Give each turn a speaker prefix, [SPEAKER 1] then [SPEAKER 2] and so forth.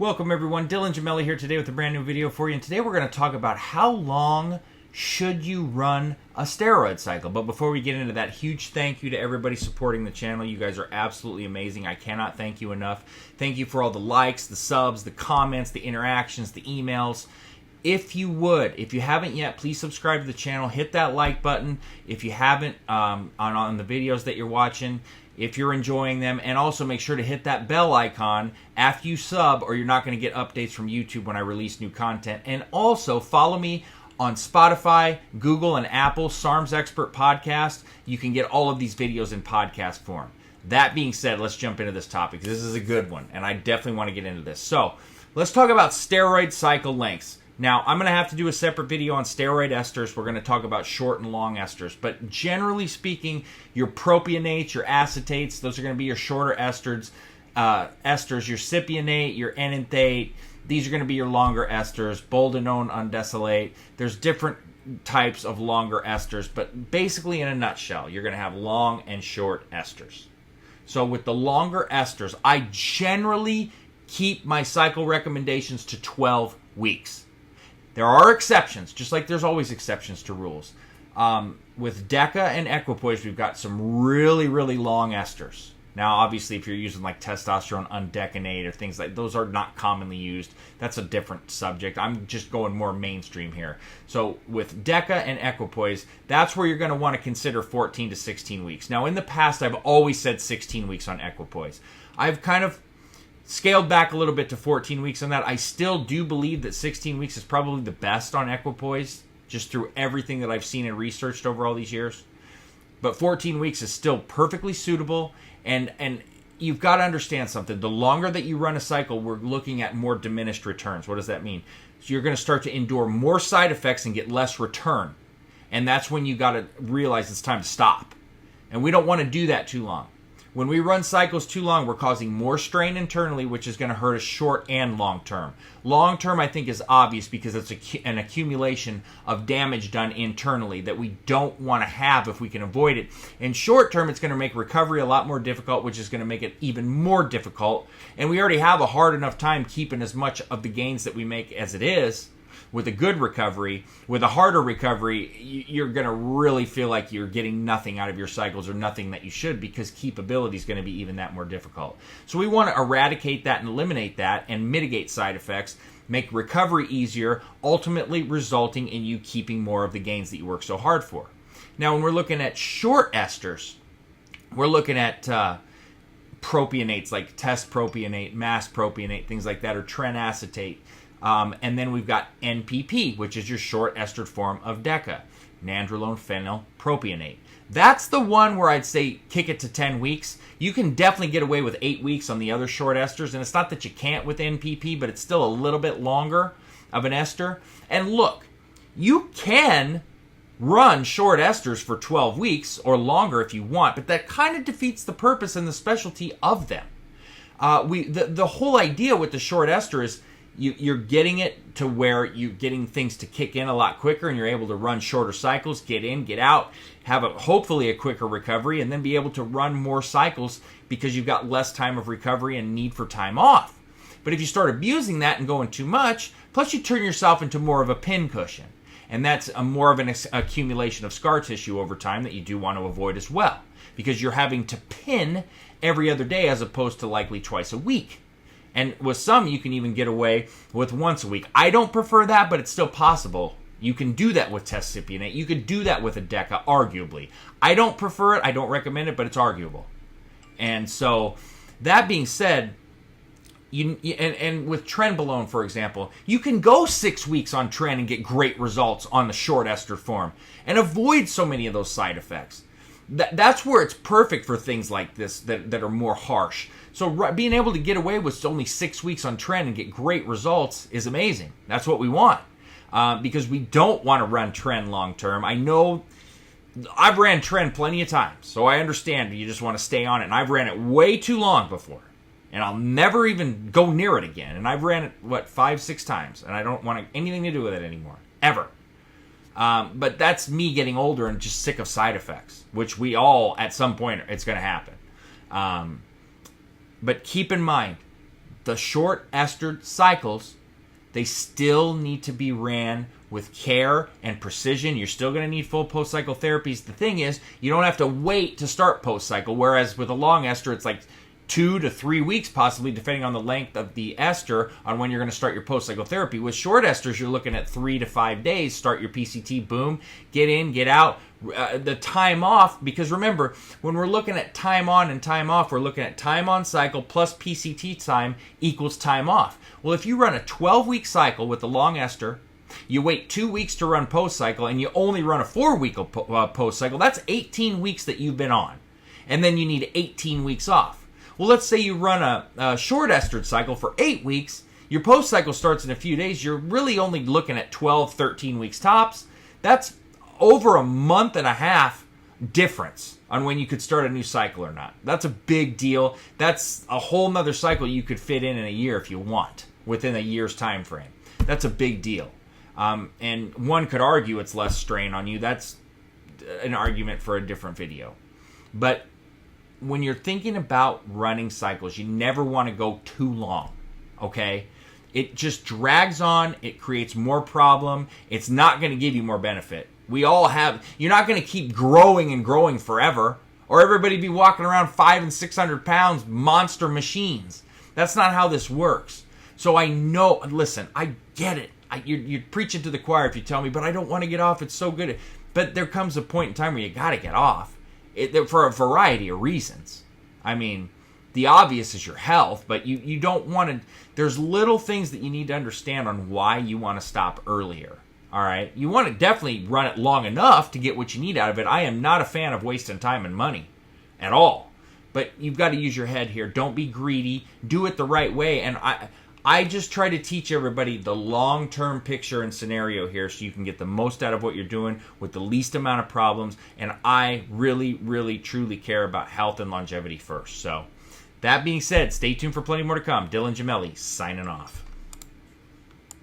[SPEAKER 1] Welcome everyone, Dylan Gemelli here today with a brand new video for you, and today we're going to talk about how long should you run a steroid cycle. But before we get into that, huge thank you to everybody supporting the channel. You guys are absolutely amazing. I cannot thank you enough. Thank you for all the likes, the subs, the comments, the interactions, the emails. If you haven't yet, please subscribe to the channel. Hit that like button if you haven't on the videos that you're watching, if you're enjoying them. And also make sure to hit that bell icon after you sub, or you're not going to get updates from YouTube when I release new content. And also follow me on Spotify, Google, and Apple, SARM's Expert Podcast. You can get all of these videos in podcast form. That being said, let's jump into this topic. This is a good one, and I definitely want to get into this. So let's talk about steroid cycle lengths. Now, I'm going to have to do a separate video on steroid esters. We're going to talk about short and long esters. But generally speaking, your propionates, your acetates, those are going to be your shorter esters. Your cypionate, your enanthate, these are going to be your longer esters. Boldenone, undecylate. There's different types of longer esters. But basically, in a nutshell, you're going to have long and short esters. So with the longer esters, I generally keep my cycle recommendations to 12 weeks. There are exceptions, just like there's always exceptions to rules. With DECA and equipoise, we've got some really, really long esters. Now, obviously, if you're using like testosterone undecanate or things like those are not commonly used. That's a different subject. I'm just going more mainstream here. So with DECA and equipoise, that's where you're going to want to consider 14 to 16 weeks. Now, in the past, I've always said 16 weeks on equipoise. I've kind of scaled back a little bit to 14 weeks on that. I still do believe that 16 weeks is probably the best on equipoise, just through everything that I've seen and researched over all these years. But 14 weeks is still perfectly suitable, and you've got to understand something. The longer that you run a cycle, we're looking at more diminished returns. What does that mean? So you're going to start to endure more side effects and get less return. And that's when you got to realize it's time to stop. And we don't want to do that too long. When we run cycles too long, we're causing more strain internally, which is going to hurt us short and long term. Long term, I think, is obvious because it's an accumulation of damage done internally that we don't want to have if we can avoid it. In short term, it's going to make recovery a lot more difficult, which is going to make it even more difficult. And we already have a hard enough time keeping as much of the gains that we make as it is. With a good recovery, with a harder recovery, you're going to really feel like you're getting nothing out of your cycles, or nothing that you should, because keepability is going to be even that more difficult. So we want to eradicate that and eliminate that and mitigate side effects, make recovery easier, ultimately resulting in you keeping more of the gains that you work so hard for. Now, when we're looking at short esters, we're looking at propionates like test propionate, mass propionate, things like that, or tren acetate. And then we've got NPP, which is your short ester form of DECA, nandrolone phenyl propionate. That's the one where I'd say kick it to 10 weeks. You can definitely get away with 8 weeks on the other short esters, and it's not that you can't with NPP, but it's still a little bit longer of an ester. And look, you can run short esters for 12 weeks or longer if you want, but that kind of defeats the purpose and the specialty of them. The whole idea with the short ester is you're getting it to where you're getting things to kick in a lot quicker, and you're able to run shorter cycles, get in, get out, have hopefully a quicker recovery, and then be able to run more cycles because you've got less time of recovery and need for time off. But if you start abusing that and going too much, plus you turn yourself into more of a pincushion. And that's more of an accumulation of scar tissue over time that you do want to avoid as well, because you're having to pin every other day as opposed to likely twice a week. And with some, you can even get away with once a week. I don't prefer that, but it's still possible. You can do that with test cypionate. You could do that with a DECA, arguably. I don't prefer it. I don't recommend it, but it's arguable. And so, that being said, and with trenbolone, for example, you can go 6 weeks on tren and get great results on the short ester form and avoid so many of those side effects. That's where it's perfect for things like this that are more harsh. So being able to get away with only 6 weeks on tren and get great results is amazing. That's what we want, because we don't want to run tren long term. I know I've ran tren plenty of times, so I understand you just want to stay on it. And I've ran it way too long before, and I'll never even go near it again. And I've ran it, 5, 6 times, and I don't want anything to do with it anymore, ever. But that's me getting older and just sick of side effects, which we all, at some point, it's going to happen. But keep in mind, the short ester cycles, they still need to be ran with care and precision. You're still going to need full post-cycle therapies. The thing is, you don't have to wait to start post-cycle, whereas with a long ester, it's like 2 to 3 weeks possibly, depending on the length of the ester, on when you're going to start your post-cycle therapy. With short esters, you're looking at 3 to 5 days. Start your PCT, boom, get in, get out. The time off, because remember, when we're looking at time on and time off, we're looking at time on cycle plus PCT time equals time off. Well, if you run a 12-week cycle with the long ester, you wait 2 weeks to run post-cycle, and you only run a 4-week post-cycle, that's 18 weeks that you've been on. And then you need 18 weeks off. Well, let's say you run a short estered cycle for 8 weeks. Your post-cycle starts in a few days. You're really only looking at 12, 13 weeks tops. That's over a month and a half difference on when you could start a new cycle or not. That's a big deal. That's a whole nother cycle you could fit in a year if you want, within a year's time frame. That's a big deal. And one could argue it's less strain on you. That's an argument for a different video. But when you're thinking about running cycles, you never want to go too long, okay? It just drags on. It creates more problem. It's not going to give you more benefit. You're not going to keep growing and growing forever, or everybody be walking around 500 and 600 pounds monster machines. That's not how this works. So I know, listen, I get it. You're preaching to the choir if you tell me, but I don't want to get off. It's so good. But there comes a point in time where you got to get off for a variety of reasons. I mean, the obvious is your health, but you don't want to. There's little things that you need to understand on why you want to stop earlier. All right, you want to definitely run it long enough to get what you need out of it. I am not a fan of wasting time and money at all. But you've got to use your head here. Don't be greedy. Do it the right way. And I just try to teach everybody the long-term picture and scenario here so you can get the most out of what you're doing with the least amount of problems. And I really, really, truly care about health and longevity first. So that being said, stay tuned for plenty more to come. Dylan Gemelli signing off.